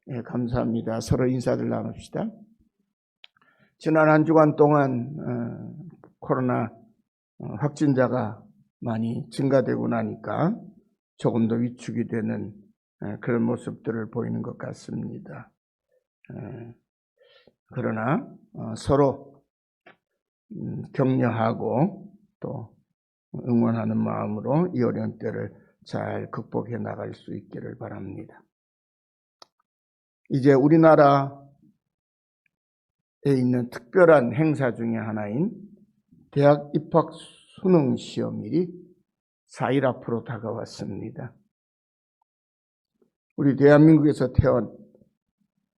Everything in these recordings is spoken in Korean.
예, 감사합니다. 서로 인사들 나눕시다. 지난 한 주간 동안 코로나 확진자가 많이 증가되고 나니까 조금 더 위축이 되는 그런 모습들을 보이는 것 같습니다. 그러나 서로 격려하고 또 응원하는 마음으로 이 어려운 때를 잘 극복해 나갈 수 있기를 바랍니다. 이제 우리나라에 있는 특별한 행사 중에 하나인 대학 입학 수능 시험일이 4일 앞으로 다가왔습니다. 우리 대한민국에서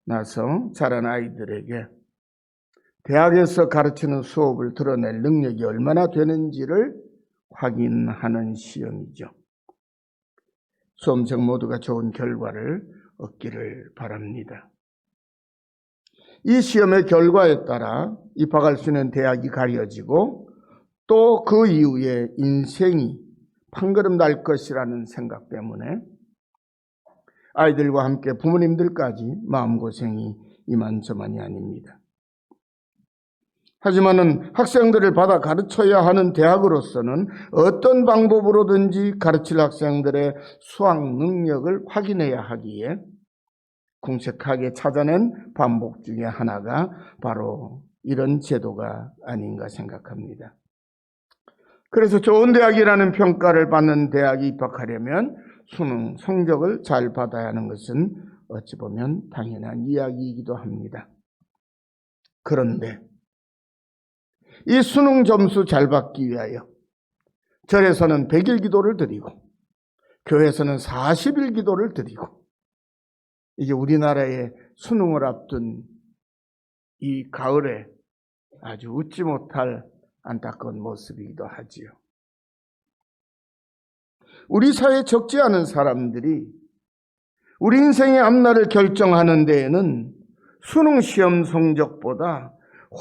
태어나서 자란 아이들에게 대학에서 가르치는 수업을 들어낼 능력이 얼마나 되는지를 확인하는 시험이죠. 수험생 모두가 좋은 결과를 얻기를 바랍니다. 이 시험의 결과에 따라 입학할 수 있는 대학이 가려지고 또 그 이후에 인생이 판가름 날 것이라는 생각 때문에 아이들과 함께 부모님들까지 마음고생이 이만저만이 아닙니다. 하지만은 학생들을 받아 가르쳐야 하는 대학으로서는 어떤 방법으로든지 가르칠 학생들의 수학 능력을 확인해야 하기에 궁색하게 찾아낸 방법 중에 하나가 바로 이런 제도가 아닌가 생각합니다. 그래서 좋은 대학이라는 평가를 받는 대학에 입학하려면 수능 성적을 잘 받아야 하는 것은 어찌 보면 당연한 이야기이기도 합니다. 그런데 이 수능 점수 잘 받기 위하여 절에서는 100일 기도를 드리고 교회에서는 40일 기도를 드리고 이게 우리나라의 수능을 앞둔 이 가을에 아주 웃지 못할 안타까운 모습이기도 하지요. 우리 사회에 적지 않은 사람들이 우리 인생의 앞날을 결정하는 데에는 수능 시험 성적보다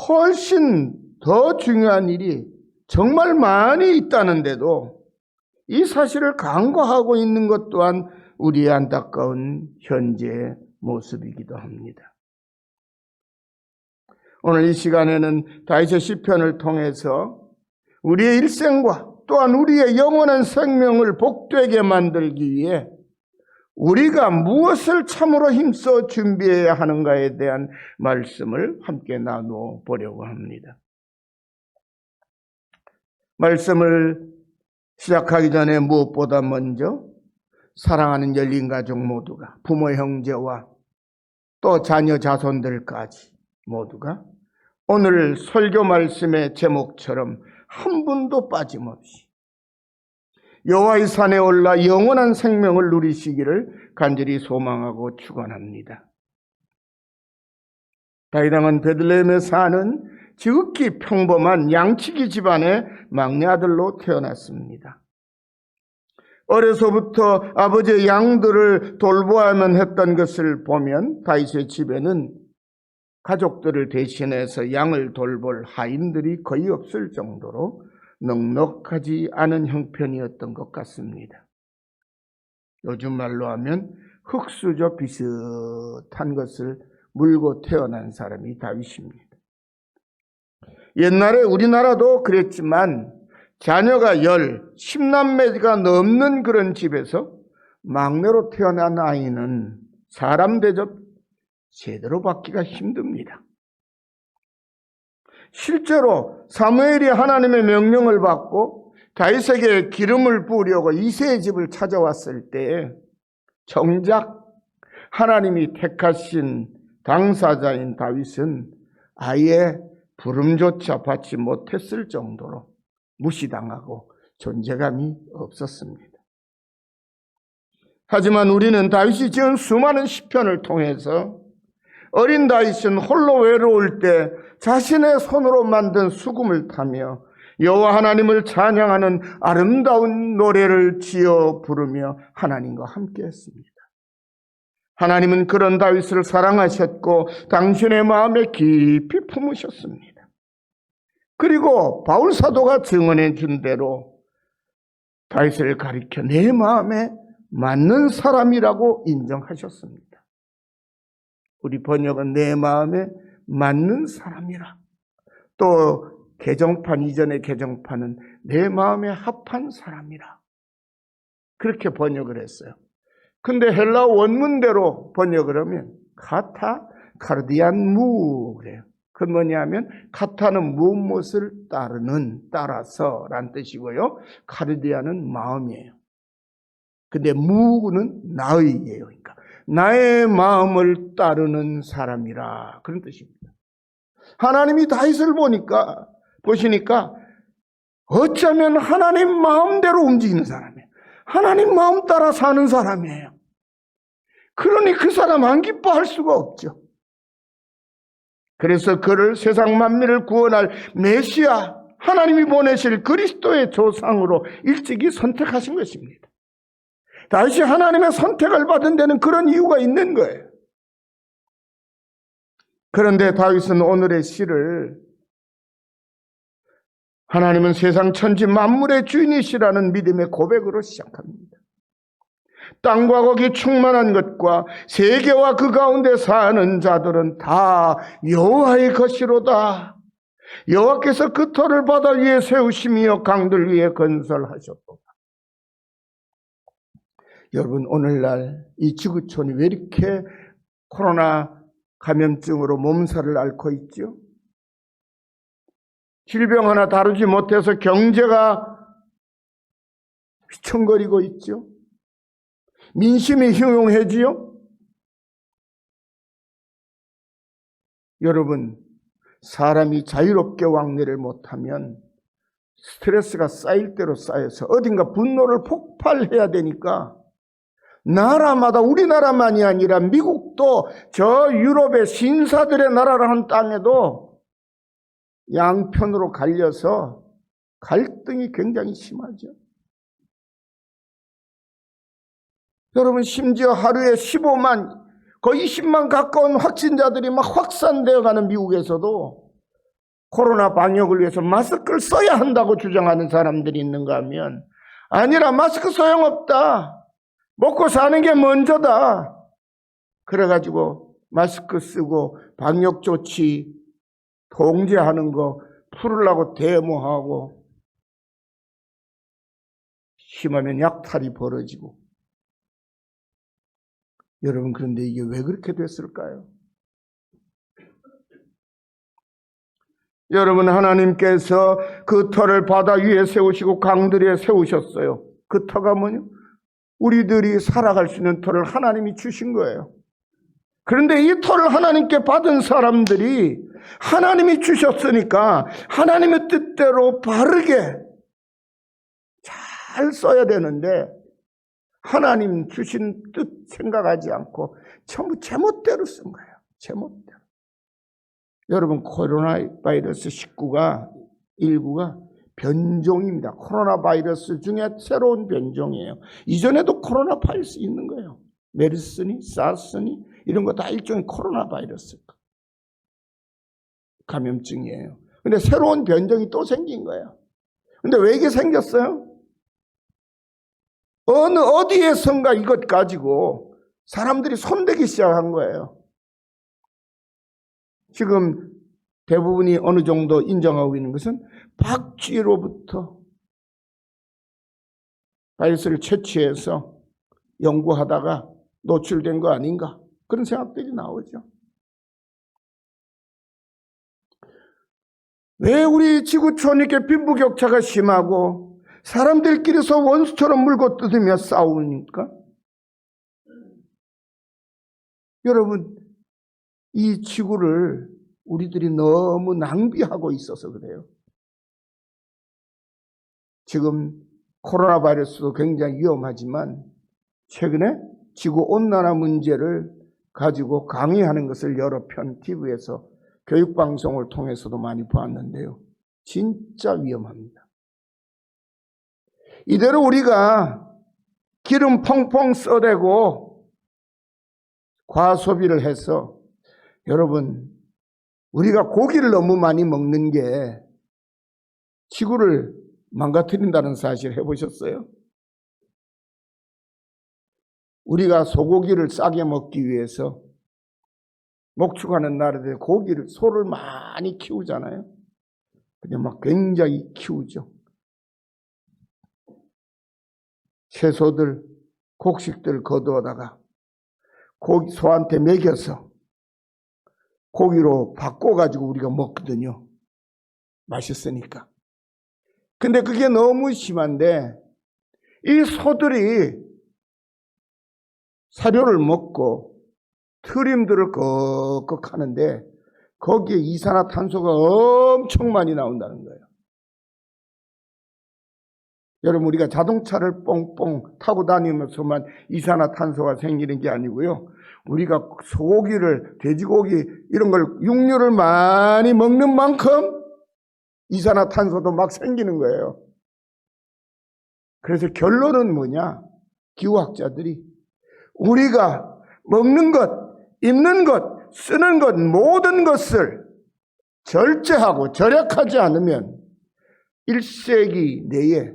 훨씬 더 중요한 일이 정말 많이 있다는데도 이 사실을 간과하고 있는 것 또한 우리의 안타까운 현재의 모습이기도 합니다. 오늘 이 시간에는 다윗의 시편을 통해서 우리의 일생과 또한 우리의 영원한 생명을 복되게 만들기 위해 우리가 무엇을 참으로 힘써 준비해야 하는가에 대한 말씀을 함께 나누어 보려고 합니다. 말씀을 시작하기 전에 무엇보다 먼저 사랑하는 열린 가족 모두가 부모 형제와 또 자녀 자손들까지 모두가 오늘 설교 말씀의 제목처럼 한 분도 빠짐없이 여호와의 산에 올라 영원한 생명을 누리시기를 간절히 소망하고 축원합니다. 다윗 왕은 베들레헴에 사는 지극히 평범한 양치기 집안의 막내 아들로 태어났습니다. 어려서부터 아버지의 양들을 돌보아야만 했던 것을 보면 다윗의 집에는 가족들을 대신해서 양을 돌볼 하인들이 거의 없을 정도로 넉넉하지 않은 형편이었던 것 같습니다. 요즘 말로 하면 흙수저 비슷한 것을 물고 태어난 사람이 다윗입니다. 옛날에 우리나라도 그랬지만 자녀가 10남매가 넘는 그런 집에서 막내로 태어난 아이는 사람 대접 제대로 받기가 힘듭니다. 실제로 사무엘이 하나님의 명령을 받고 다윗에게 기름을 부으려고 이새의 집을 찾아왔을 때 정작 하나님이 택하신 당사자인 다윗은 아예 부름조차 받지 못했을 정도로 무시당하고 존재감이 없었습니다. 하지만 우리는 다윗이 지은 수많은 시편을 통해서 어린 다윗은 홀로 외로울 때 자신의 손으로 만든 수금을 타며 여호와 하나님을 찬양하는 아름다운 노래를 지어 부르며 하나님과 함께했습니다. 하나님은 그런 다윗을 사랑하셨고 당신의 마음에 깊이 품으셨습니다. 그리고 바울 사도가 증언해 준 대로 다윗을 가리켜 내 마음에 맞는 사람이라고 인정하셨습니다. 우리 번역은 내 마음에 맞는 사람이라. 또 개정판, 이전의 개정판은 내 마음에 합한 사람이라. 그렇게 번역을 했어요. 근데 헬라 원문대로 번역을 하면 카타 카르디안 무 그래요. 그건 뭐냐면 카타는 무엇을 따라서 라는 뜻이고요. 카르디안은 마음이에요. 근데 무는 나의예요. 그러니까 나의 마음을 따르는 사람이라 그런 뜻입니다. 하나님이 다윗을 보시니까 어쩌면 하나님 마음대로 움직이는 사람이에요. 하나님 마음 따라 사는 사람이에요. 그러니 그 사람 안 기뻐할 수가 없죠. 그래서 그를 세상 만민을 구원할 메시아, 하나님이 보내실 그리스도의 조상으로 일찍이 선택하신 것입니다. 다윗이 하나님의 선택을 받은 데는 그런 이유가 있는 거예요. 그런데 다윗은 오늘의 시를 하나님은 세상 천지 만물의 주인이시라는 믿음의 고백으로 시작합니다. 땅과 거기 충만한 것과 세계와 그 가운데 사는 자들은 다 여호와의 것이로다. 여호와께서 그 터를 바다 위에 세우시며 강들 위에 건설하셨도다. 여러분, 오늘날 이 지구촌이 왜 이렇게 코로나 감염증으로 몸살을 앓고 있죠? 질병 하나 다루지 못해서 경제가 휘청거리고 있죠? 민심이 흉흉해지요? 여러분, 사람이 자유롭게 왕래를 못하면 스트레스가 쌓일 대로 쌓여서 어딘가 분노를 폭발해야 되니까 나라마다, 우리나라만이 아니라 미국도 저 유럽의 신사들의 나라라는 땅에도 양편으로 갈려서 갈등이 굉장히 심하죠. 여러분, 심지어 하루에 15만, 거의 20만 가까운 확진자들이 막 확산되어 가는 미국에서도 코로나 방역을 위해서 마스크를 써야 한다고 주장하는 사람들이 있는가 하면 아니라 마스크 소용없다. 먹고 사는 게 먼저다. 그래가지고 마스크 쓰고 방역 조치 통제하는 거 풀으려고 데모하고 심하면 약탈이 벌어지고. 여러분, 그런데 이게 왜 그렇게 됐을까요? 여러분, 하나님께서 그 터를 바다 위에 세우시고 강들 위에 세우셨어요. 그 터가 뭐냐? 우리들이 살아갈 수 있는 터를 하나님이 주신 거예요. 그런데 이 터를 하나님께 받은 사람들이 하나님이 주셨으니까 하나님의 뜻대로 바르게 잘 써야 되는데 하나님 주신 뜻 생각하지 않고 전부 제멋대로 쓴 거예요. 제멋대로. 여러분, 코로나 바이러스 19가 변종입니다. 코로나 바이러스 중에 새로운 변종이에요. 이전에도 코로나 바이러스 있는 거예요. 메르스니, 사스니 이런 거 다 일종의 코로나 바이러스 감염증이에요. 근데 새로운 변종이 또 생긴 거예요. 근데 왜 이게 생겼어요? 어디에선가 이것 가지고 사람들이 손대기 시작한 거예요. 지금 대부분이 어느 정도 인정하고 있는 것은 박쥐로부터 바이러스를 채취해서 연구하다가 노출된 거 아닌가, 그런 생각들이 나오죠. 왜 우리 지구촌 이렇게 빈부격차가 심하고 사람들끼리서 원수처럼 물고 뜯으며 싸우니까? 여러분, 이 지구를 우리들이 너무 낭비하고 있어서 그래요. 지금 코로나 바이러스도 굉장히 위험하지만 최근에 지구온난화 문제를 가지고 강의하는 것을 여러 편 TV에서 교육방송을 통해서도 많이 보았는데요. 진짜 위험합니다. 이대로 우리가 기름 펑펑 써대고 과소비를 해서, 여러분, 우리가 고기를 너무 많이 먹는 게 지구를 망가뜨린다는 사실 해보셨어요? 우리가 소고기를 싸게 먹기 위해서 목축하는 나라들 고기를, 소를 많이 키우잖아요. 근데 막 굉장히 키우죠. 채소들, 곡식들 거두어다가 소한테 먹여서 고기로 바꿔가지고 우리가 먹거든요. 맛있으니까. 근데 그게 너무 심한데 이 소들이 사료를 먹고 트림들을 꺽꺽 하는데 거기에 이산화탄소가 엄청 많이 나온다는 거예요. 여러분, 우리가 자동차를 뽕뽕 타고 다니면서만 이산화탄소가 생기는 게 아니고요. 우리가 소고기를, 돼지고기 이런 걸 육류를 많이 먹는 만큼 이산화탄소도 막 생기는 거예요. 그래서 결론은 뭐냐? 기후학자들이 우리가 먹는 것, 입는 것, 쓰는 것 모든 것을 절제하고 절약하지 않으면 1세기 내에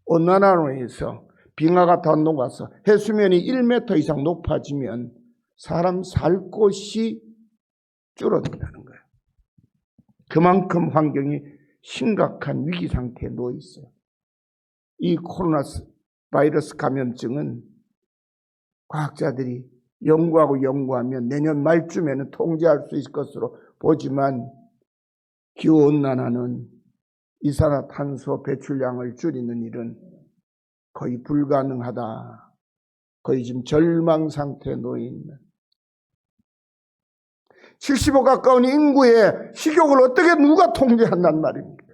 온난화로에서 빙하가 더 녹아서 해수면이 1m 이상 높아지면 사람 살 곳이 줄어든다는 거예요. 그만큼 환경이 심각한 위기 상태에 놓여 있어요. 이 코로나 바이러스 감염증은 과학자들이 연구하면 내년 말쯤에는 통제할 수 있을 것으로 보지만 기후온난화는 이산화탄소 배출량을 줄이는 일은 거의 불가능하다. 거의 지금 절망 상태에 놓여 있는 70억 가까운 인구의 식욕을 어떻게 누가 통제한단 말입니까?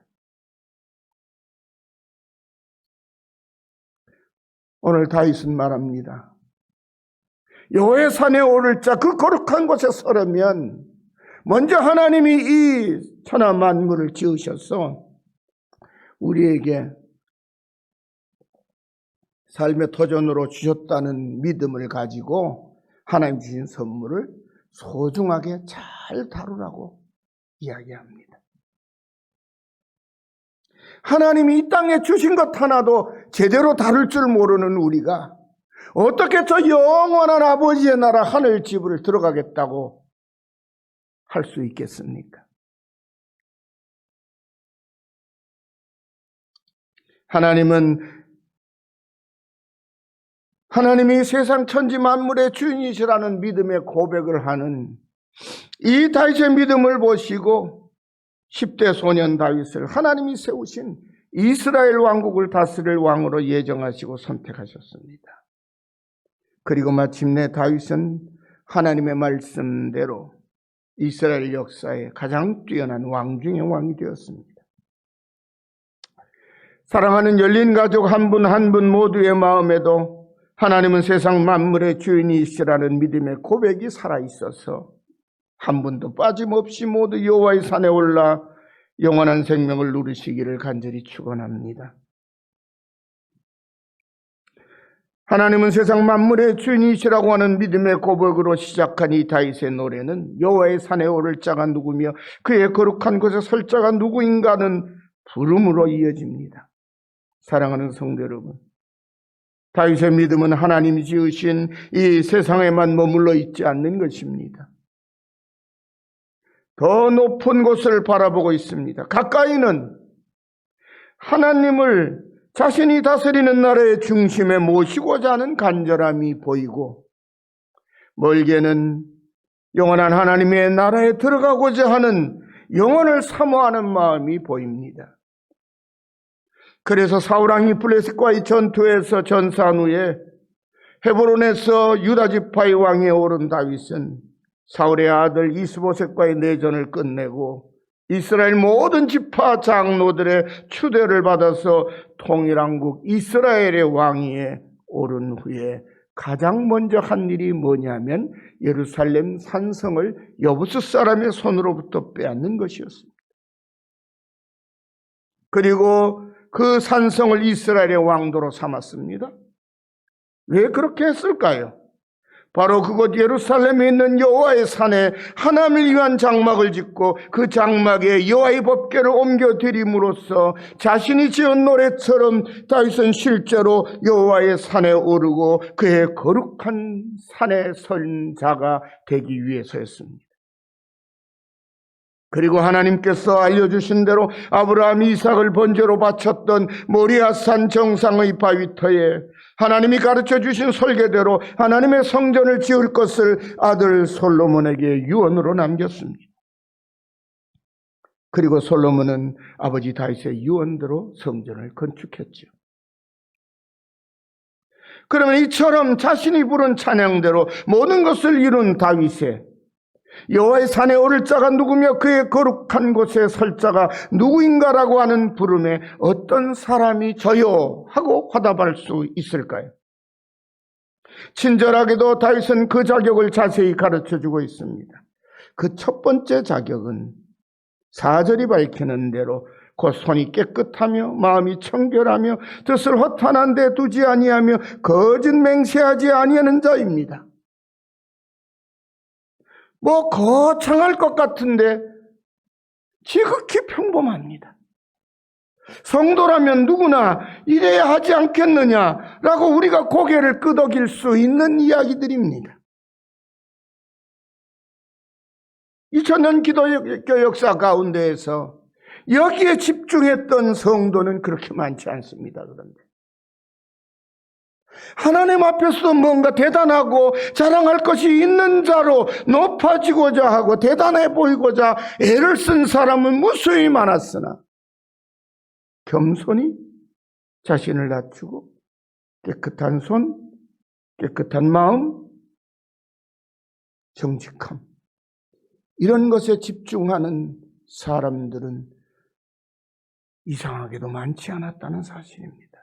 오늘 다윗은 말합니다. 여호와의 산에 오를 자 그 거룩한 곳에 서려면 먼저 하나님이 이 천하 만물을 지으셔서 우리에게 삶의 터전으로 주셨다는 믿음을 가지고 하나님 주신 선물을 소중하게 잘 다루라고 이야기합니다. 하나님이 이 땅에 주신 것 하나도 제대로 다룰 줄 모르는 우리가 어떻게 저 영원한 아버지의 나라 하늘집을 들어가겠다고 할 수 있겠습니까? 하나님이 세상 천지 만물의 주인이시라는 믿음의 고백을 하는 이 다윗의 믿음을 보시고 10대 소년 다윗을 하나님이 세우신 이스라엘 왕국을 다스릴 왕으로 예정하시고 선택하셨습니다. 그리고 마침내 다윗은 하나님의 말씀대로 이스라엘 역사의 가장 뛰어난 왕 중의 왕이 되었습니다. 사랑하는 열린 가족 한 분 한 분 모두의 마음에도 하나님은 세상 만물의 주인이시라는 믿음의 고백이 살아있어서 한 분도 빠짐없이 모두 여호와의 산에 올라 영원한 생명을 누리시기를 간절히 축원합니다. 하나님은 세상 만물의 주인이시라고 하는 믿음의 고백으로 시작한 이 다윗의 노래는 여호와의 산에 오를 자가 누구며 그의 거룩한 곳에 설 자가 누구인가는 부름으로 이어집니다. 사랑하는 성도 여러분, 다윗의 믿음은 하나님이 지으신 이 세상에만 머물러 있지 않는 것입니다. 더 높은 곳을 바라보고 있습니다. 가까이는 하나님을 자신이 다스리는 나라의 중심에 모시고자 하는 간절함이 보이고, 멀게는 영원한 하나님의 나라에 들어가고자 하는 영혼을 사모하는 마음이 보입니다. 그래서 사울왕이 블레셋과의 전투에서 전사한 후에 헤브론에서 유다 지파의 왕에 오른 다윗은 사울의 아들 이스보셋과의 내전을 끝내고 이스라엘 모든 지파 장로들의 추대를 받아서 통일왕국 이스라엘의 왕위에 오른 후에 가장 먼저 한 일이 뭐냐면 예루살렘 산성을 여부스 사람의 손으로부터 빼앗는 것이었습니다. 그리고 그 산성을 이스라엘의 왕도로 삼았습니다. 왜 그렇게 했을까요? 바로 그곳 예루살렘에 있는 여호와의 산에 하나님을 위한 장막을 짓고 그 장막에 여호와의 법궤를 옮겨 드림으로써 자신이 지은 노래처럼 다윗은 실제로 여호와의 산에 오르고 그의 거룩한 산에 선 자가 되기 위해서였습니다. 그리고 하나님께서 알려주신 대로 아브라함이 이삭을 번제로 바쳤던 모리아산 정상의 바위터에 하나님이 가르쳐 주신 설계대로 하나님의 성전을 지을 것을 아들 솔로몬에게 유언으로 남겼습니다. 그리고 솔로몬은 아버지 다윗의 유언대로 성전을 건축했죠. 그러면 이처럼 자신이 부른 찬양대로 모든 것을 이룬 다윗의 여호와의 산에 오를 자가 누구며 그의 거룩한 곳에 설 자가 누구인가라고 하는 부름에 어떤 사람이 저요 하고 화답할 수 있을까요? 친절하게도 다윗은 그 자격을 자세히 가르쳐주고 있습니다. 그 첫 번째 자격은 4절이 밝히는 대로 곧 손이 깨끗하며 마음이 청결하며 뜻을 허탄한 데 두지 아니하며 거짓 맹세하지 아니하는 자입니다. 거창할 것 같은데 지극히 평범합니다. 성도라면 누구나 이래야 하지 않겠느냐라고 우리가 고개를 끄덕일 수 있는 이야기들입니다. 2000년 기독교 역사 가운데에서 여기에 집중했던 성도는 그렇게 많지 않습니다. 그런데 하나님 앞에서도 뭔가 대단하고 자랑할 것이 있는 자로 높아지고자 하고 대단해 보이고자 애를 쓴 사람은 무수히 많았으나 겸손히 자신을 낮추고 깨끗한 손, 깨끗한 마음, 정직함 이런 것에 집중하는 사람들은 이상하게도 많지 않았다는 사실입니다.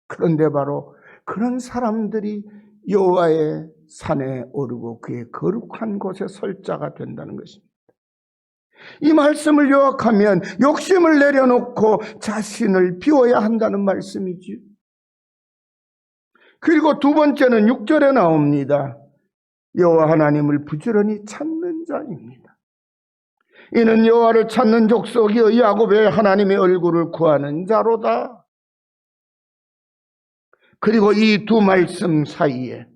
그런데 바로 그런 사람들이 여호와의 산에 오르고 그의 거룩한 곳에 설 자가 된다는 것입니다. 이 말씀을 요약하면 욕심을 내려놓고 자신을 비워야 한다는 말씀이지요. 그리고 두 번째는 6절에 나옵니다. 여호와 하나님을 부지런히 찾는 자입니다. 이는 여호와를 찾는 족속이여 야곱의 하나님의 얼굴을 구하는 자로다. 그리고 이 두 말씀 사이에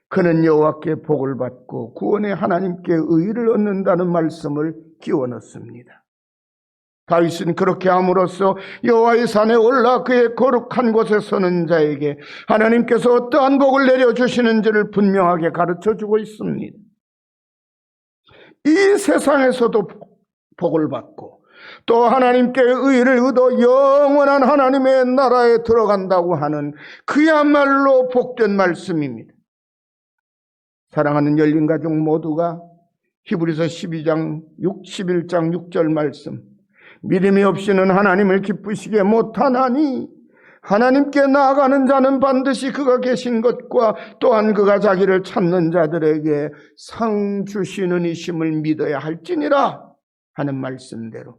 그는 여호와께 복을 받고 구원의 하나님께 의를 얻는다는 말씀을 끼워 넣습니다. 다윗은 그렇게 함으로써 여호와의 산에 올라 그의 거룩한 곳에 서는 자에게 하나님께서 어떠한 복을 내려주시는지를 분명하게 가르쳐주고 있습니다. 이 세상에서도 복을 받고 또 하나님께 의를 얻어 영원한 하나님의 나라에 들어간다고 하는 그야말로 복된 말씀입니다. 사랑하는 열린가족 모두가 히브리서 11장 6절 말씀 믿음이 없이는 하나님을 기쁘시게 못하나니 하나님께 나아가는 자는 반드시 그가 계신 것과 또한 그가 자기를 찾는 자들에게 상 주시는 이심을 믿어야 할지니라 하는 말씀대로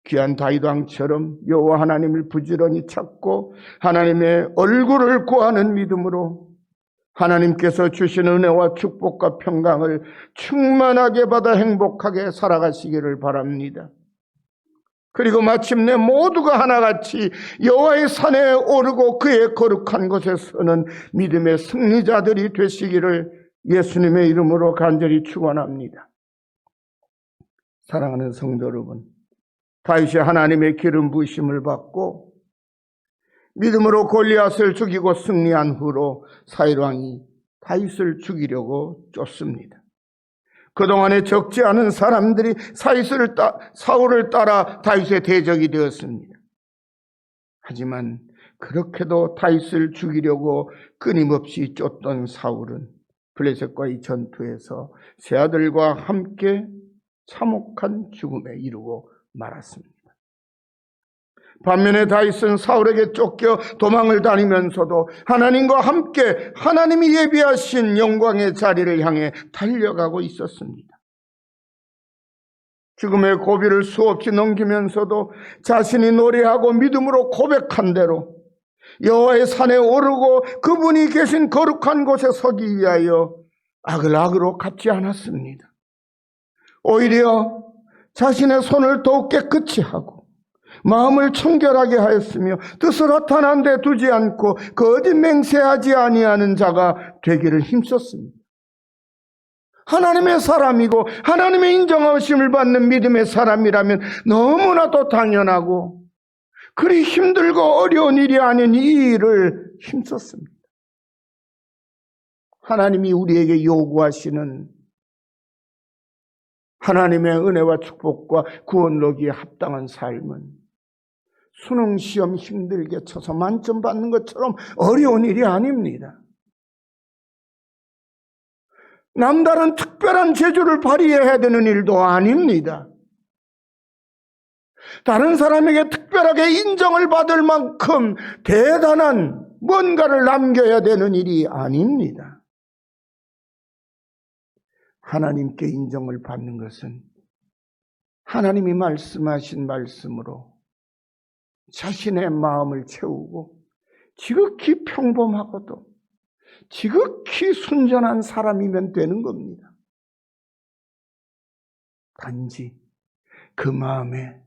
귀한 다윗 왕처럼 여호와 하나님을 부지런히 찾고 하나님의 얼굴을 구하는 믿음으로 하나님께서 주신 은혜와 축복과 평강을 충만하게 받아 행복하게 살아가시기를 바랍니다. 그리고 마침내 모두가 하나같이 여호와의 산에 오르고 그의 거룩한 곳에 서는 믿음의 승리자들이 되시기를 예수님의 이름으로 간절히 축원합니다. 사랑하는 성도 여러분, 다윗이 하나님의 기름 부으심을 받고 믿음으로 골리앗을 죽이고 승리한 후로 사울 왕이 다윗을 죽이려고 쫓습니다. 그동안에 적지 않은 사람들이 사울을 따라 다윗의 대적이 되었습니다. 하지만 그렇게도 다윗을 죽이려고 끊임없이 쫓던 사울은 블레셋과의 전투에서 세 아들과 함께 참혹한 죽음에 이르고 말았습니다. 반면에 다윗은 사울에게 쫓겨 도망을 다니면서도 하나님과 함께 하나님이 예비하신 영광의 자리를 향해 달려가고 있었습니다. 죽음의 고비를 수없이 넘기면서도 자신이 노래하고 믿음으로 고백한 대로 여호와의 산에 오르고 그분이 계신 거룩한 곳에 서기 위하여 악을 악으로 갚지 않았습니다. 오히려 자신의 손을 더욱 깨끗이 하고 마음을 청결하게 하였으며 뜻을 허탄한 데 두지 않고 거짓 맹세하지 아니하는 자가 되기를 힘썼습니다. 하나님의 사람이고 하나님의 인정하심을 받는 믿음의 사람이라면 너무나도 당연하고 그리 힘들고 어려운 일이 아닌 이 일을 힘썼습니다. 하나님이 우리에게 요구하시는 하나님의 은혜와 축복과 구원로기에 합당한 삶은 수능시험 힘들게 쳐서 만점 받는 것처럼 어려운 일이 아닙니다. 남다른 특별한 재주를 발휘해야 되는 일도 아닙니다. 다른 사람에게 특별하게 인정을 받을 만큼 대단한 뭔가를 남겨야 되는 일이 아닙니다. 하나님께 인정을 받는 것은 하나님이 말씀하신 말씀으로 자신의 마음을 채우고 지극히 평범하고도 지극히 순전한 사람이면 되는 겁니다. 단지 그 마음에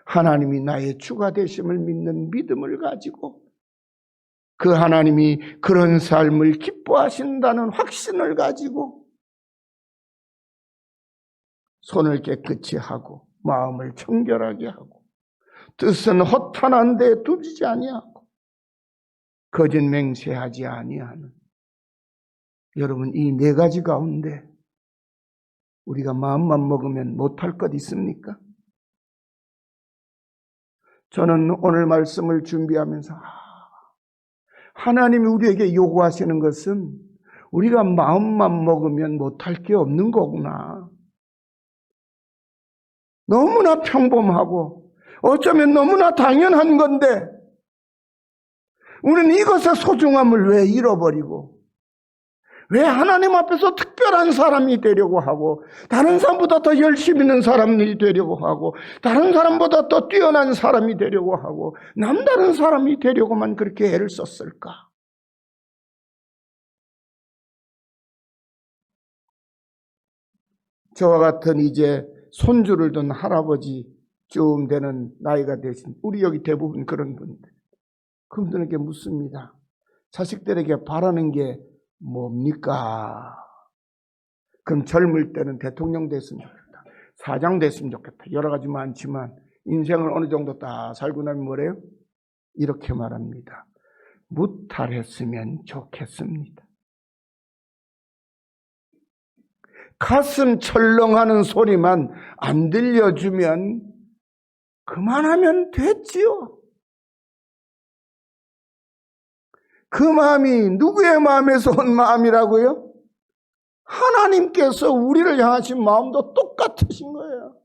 하나님이 나의 주가 되심을 믿는 믿음을 가지고 그 하나님이 그런 삶을 기뻐하신다는 확신을 가지고 손을 깨끗이 하고 마음을 청결하게 하고 뜻은 허탄한 데 두지 아니하고 거짓 맹세하지 아니하는 여러분 이 네 가지 가운데 우리가 마음만 먹으면 못할 것 있습니까? 저는 오늘 말씀을 준비하면서 하나님이 우리에게 요구하시는 것은 우리가 마음만 먹으면 못할 게 없는 거구나. 너무나 평범하고 어쩌면 너무나 당연한 건데 우리는 이것의 소중함을 왜 잃어버리고 왜 하나님 앞에서 특별한 사람이 되려고 하고 다른 사람보다 더 열심히 있는 사람이 되려고 하고 다른 사람보다 더 뛰어난 사람이 되려고 하고 남다른 사람이 되려고만 그렇게 애를 썼을까? 저와 같은 이제 손주를 둔 할아버지쯤 되는 나이가 되신 우리 여기 대부분 그런 분들 그분들에게 묻습니다. 자식들에게 바라는 게 뭡니까? 그럼 젊을 때는 대통령 됐으면 좋겠다. 사장 됐으면 좋겠다. 여러 가지 많지만 인생을 어느 정도 딱 살고 나면 뭐래요? 이렇게 말합니다. 무탈했으면 좋겠습니다. 가슴 철렁하는 소리만 안 들려주면 그만하면 됐지요. 그 마음이 누구의 마음에서 온 마음이라고요? 하나님께서 우리를 향하신 마음도 똑같으신 거예요.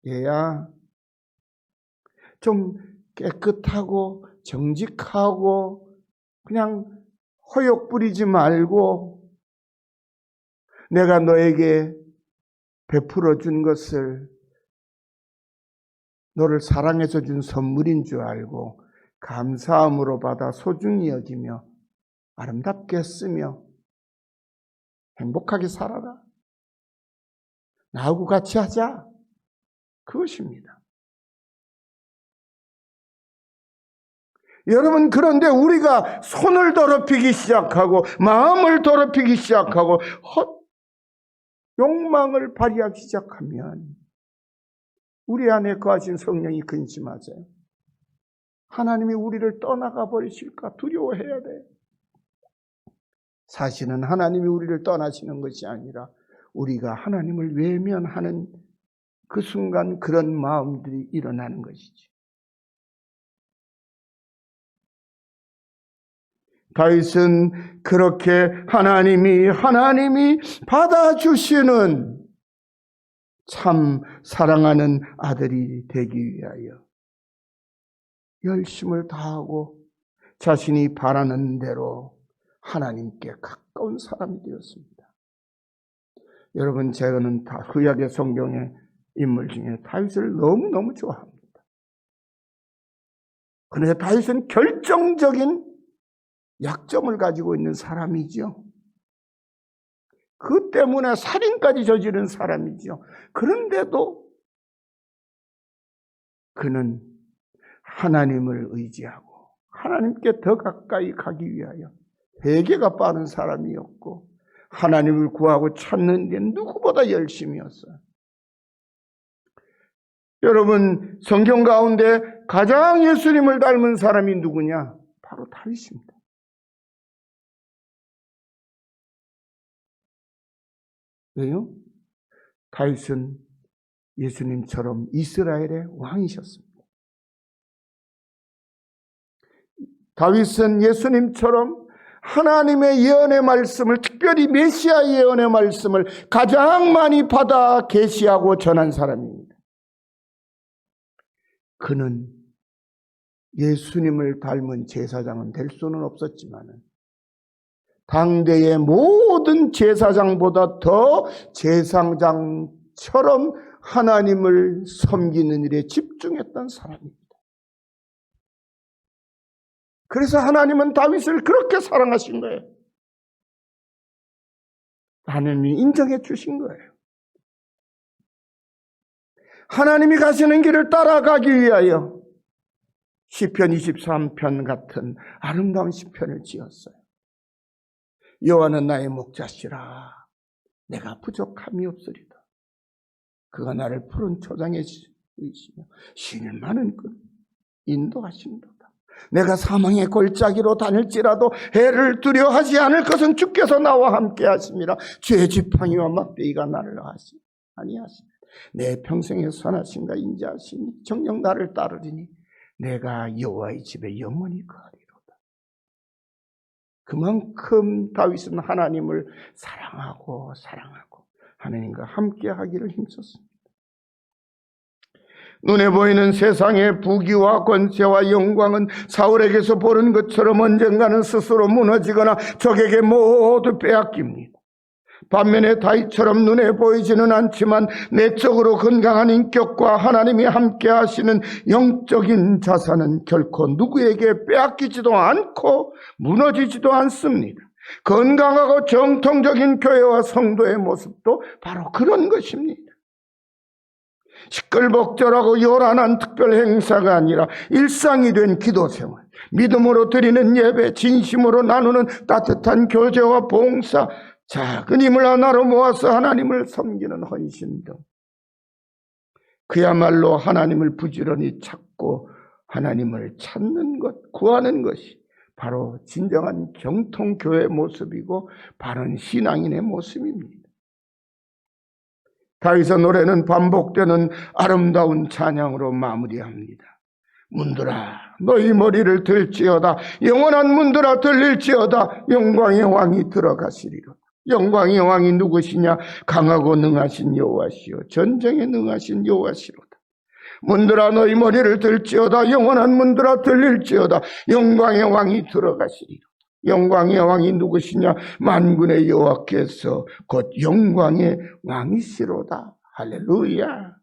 얘야, 좀 깨끗하고 정직하고 그냥 허욕 부리지 말고 내가 너에게 베풀어 준 것을 너를 사랑해서 준 선물인 줄 알고 감사함으로 받아 소중히 여기며 아름답게 쓰며 행복하게 살아라. 나하고 같이 하자. 그것입니다. 여러분 그런데 우리가 손을 더럽히기 시작하고 마음을 더럽히기 시작하고 욕망을 발휘하기 시작하면 우리 안에 거하신 성령이 근심하세요. 하나님이 우리를 떠나가 버리실까 두려워해야 돼. 사실은 하나님이 우리를 떠나시는 것이 아니라 우리가 하나님을 외면하는 그 순간 그런 마음들이 일어나는 것이지. 다윗은 그렇게 하나님이 받아주시는 참 사랑하는 아들이 되기 위하여 열심을 다하고 자신이 바라는 대로 하나님께 가까운 사람이 되었습니다. 여러분 저는 다 구약의 성경의 인물 중에 다윗을 너무너무 좋아합니다. 그런데 다윗은 결정적인 약점을 가지고 있는 사람이죠. 그 때문에 살인까지 저지른 사람이죠. 그런데도 그는 하나님을 의지하고 하나님께 더 가까이 가기 위하여 회개가 빠른 사람이었고 하나님을 구하고 찾는 데 누구보다 열심이었어요. 여러분, 성경 가운데 가장 예수님을 닮은 사람이 누구냐? 바로 다윗입니다. 왜요? 다윗은 예수님처럼 이스라엘의 왕이셨습니다. 다윗은 예수님처럼 하나님의 예언의 말씀을, 특별히 메시아 예언의 말씀을 가장 많이 받아 계시하고 전한 사람입니다. 그는 예수님을 닮은 제사장은 될 수는 없었지만 당대의 모든 제사장보다 더 제사장처럼 하나님을 섬기는 일에 집중했던 사람입니다. 그래서 하나님은 다윗을 그렇게 사랑하신 거예요. 하나님이 인정해 주신 거예요. 하나님이 가시는 길을 따라가기 위하여 시편 23편 같은 아름다운 시편을 지었어요. 여호와는 나의 목자시라 내가 부족함이 없으리다. 그가 나를 푸른 초장에 이시며 쉴 많은 끈 인도하신도다. 내가 사망의 골짜기로 다닐지라도 해를 두려워하지 않을 것은 주께서 나와 함께 하심이라. 주의 지팡이와 막대기가 나를 아니하시니 내 평생에 선하신가 인자하시니 정녕 나를 따르리니 내가 여호와의 집에 영원히 거하리로다. 그만큼 다윗은 하나님을 사랑하고 하나님과 함께 하기를 힘썼습니다. 눈에 보이는 세상의 부귀와 권세와 영광은 사울에게서 보는 것처럼 언젠가는 스스로 무너지거나 적에게 모두 빼앗깁니다. 반면에 다윗처럼 눈에 보이지는 않지만 내적으로 건강한 인격과 하나님이 함께 하시는 영적인 자산은 결코 누구에게 빼앗기지도 않고 무너지지도 않습니다. 건강하고 정통적인 교회와 성도의 모습도 바로 그런 것입니다. 시끌벅적하고 요란한 특별 행사가 아니라 일상이 된 기도 생활, 믿음으로 드리는 예배, 진심으로 나누는 따뜻한 교제와 봉사, 작은 힘을 하나로 모아서 하나님을 섬기는 헌신 등 그야말로 하나님을 부지런히 찾고 하나님을 찾는 것, 구하는 것이 바로 진정한 경통교회의 모습이고 바른 신앙인의 모습입니다. 다윗의 노래는 반복되는 아름다운 찬양으로 마무리합니다. 문들아 너희 머리를 들지어다. 영원한 문들아 들릴지어다. 영광의 왕이 들어가시리로다. 영광의 왕이 누구시냐? 강하고 능하신 여호와시요 전쟁에 능하신 여호와시로다. 문들아 너희 머리를 들지어다. 영원한 문들아 들릴지어다. 영광의 왕이 들어가시리로다. 영광의 왕이 누구시냐? 만군의 여호와께서 곧 영광의 왕이시로다. 할렐루야.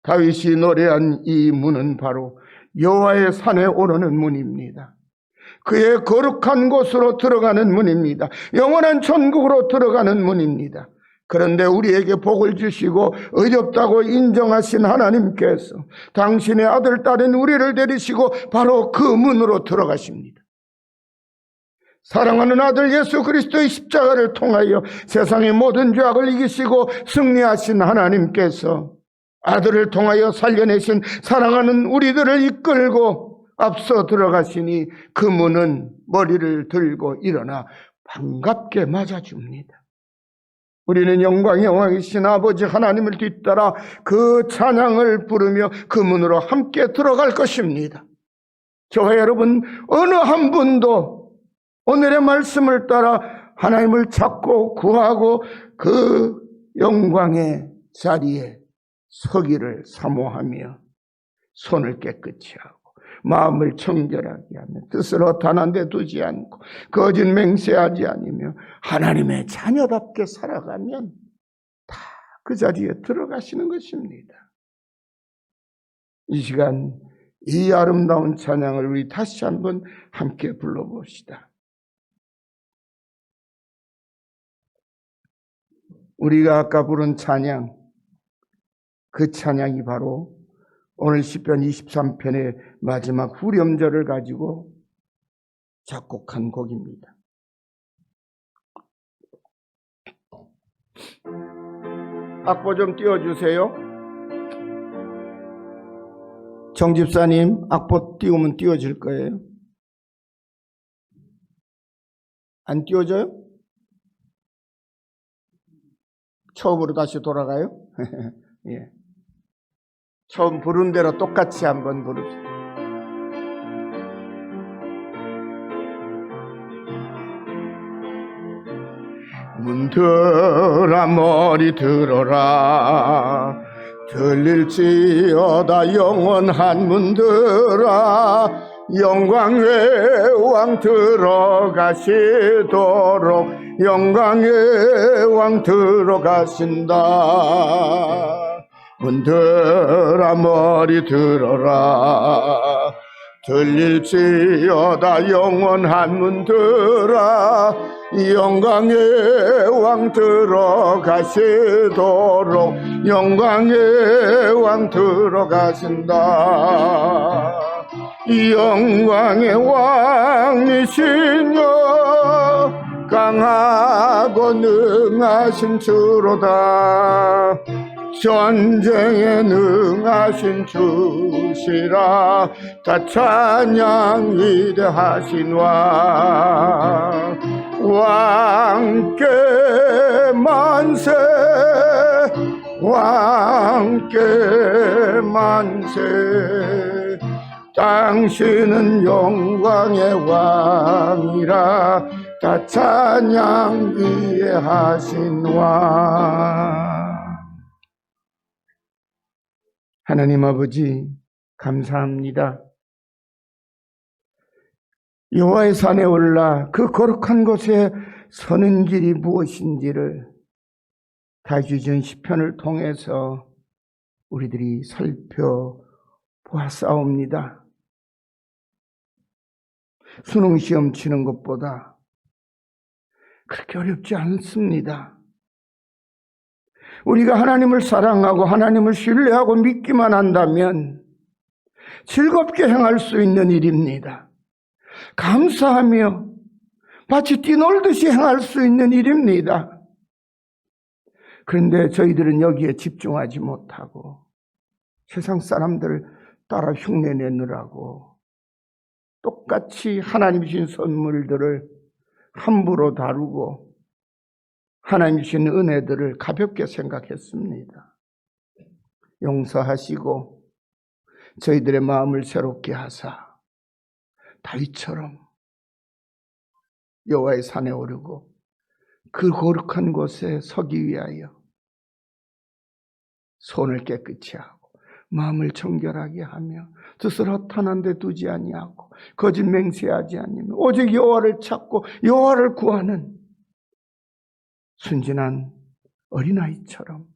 다윗이 노래한 이 문은 바로 여호와의 산에 오르는 문입니다. 그의 거룩한 곳으로 들어가는 문입니다. 영원한 천국으로 들어가는 문입니다. 그런데 우리에게 복을 주시고 의롭다고 인정하신 하나님께서 당신의 아들, 딸인 우리를 데리시고 바로 그 문으로 들어가십니다. 사랑하는 아들 예수 그리스도의 십자가를 통하여 세상의 모든 죄악을 이기시고 승리하신 하나님께서 아들을 통하여 살려내신 사랑하는 우리들을 이끌고 앞서 들어가시니 그 문은 머리를 들고 일어나 반갑게 맞아줍니다. 우리는 영광의 왕이신 아버지 하나님을 뒤따라 그 찬양을 부르며 그 문으로 함께 들어갈 것입니다. 저와 여러분 어느 한 분도 오늘의 말씀을 따라 하나님을 찾고 구하고 그 영광의 자리에 서기를 사모하며 손을 깨끗이 하고 마음을 청결하게 하며 뜻을 허탄한 데 두지 않고 거짓 맹세하지 않으며 하나님의 자녀답게 살아가면 다 그 자리에 들어가시는 것입니다. 이 시간 이 아름다운 찬양을 우리 다시 한번 함께 불러봅시다. 우리가 아까 부른 찬양, 그 찬양이 바로 오늘 시편 23편의 마지막 후렴절을 가지고 작곡한 곡입니다. 악보 좀 띄워주세요. 정 집사님, 악보 띄우면 띄워질 거예요. 안 띄워져요? 처음으로 다시 돌아가요? 예. 처음 부른 대로 똑같이 한번 부르세요. 문들아 머리 들어라, 들릴지어다 영원한 문들아, 영광의 왕 들어가시도록, 영광의 왕 들어가신다. 문들아 머리 들어라, 들릴지어다 영원한 문들아, 영광의 왕 들어가시도록, 영광의 왕 들어가신다. 영광의 왕이시여, 강하고 능하신 주로다. 전쟁에 능하신 주시라. 다 찬양 위대하신 왕, 왕께 만세, 왕께 만세. 당신은 영광의 왕이라. 다 찬양 위대하신 왕. 하나님 아버지, 감사합니다. 여호와의 산에 올라 그 거룩한 곳에 서는 길이 무엇인지를 다윗이 지은 시편을 통해서 우리들이 살펴보았사옵니다. 수능시험 치는 것보다 그렇게 어렵지 않습니다. 우리가 하나님을 사랑하고 하나님을 신뢰하고 믿기만 한다면 즐겁게 행할 수 있는 일입니다. 감사하며 마치 뛰놀듯이 행할 수 있는 일입니다. 그런데 저희들은 여기에 집중하지 못하고 세상 사람들을 따라 흉내내느라고 똑같이 하나님 주신 선물들을 함부로 다루고 하나님 주신 은혜들을 가볍게 생각했습니다. 용서하시고 저희들의 마음을 새롭게 하사 다윗처럼 여호와의 산에 오르고 그 거룩한 곳에 서기 위하여 손을 깨끗이 하고 마음을 정결하게 하며 뜻을 허탄한 데 두지 아니하고 거짓 맹세하지 아니하며 오직 여호와를 찾고 여호와를 구하는 순진한 어린아이처럼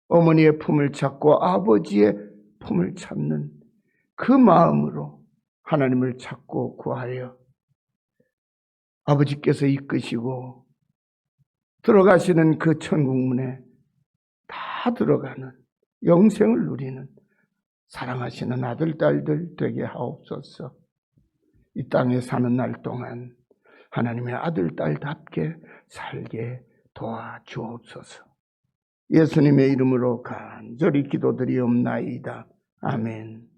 어머니의 품을 찾고 아버지의 품을 찾는 그 마음으로 하나님을 찾고 구하여 아버지께서 이끄시고 들어가시는 그 천국문에 다 들어가는 영생을 누리는 사랑하시는 아들, 딸들 되게 하옵소서. 이 땅에 사는 날 동안 하나님의 아들, 딸답게 살게 도와주옵소서. 예수님의 이름으로 간절히 기도드리옵나이다. 아멘.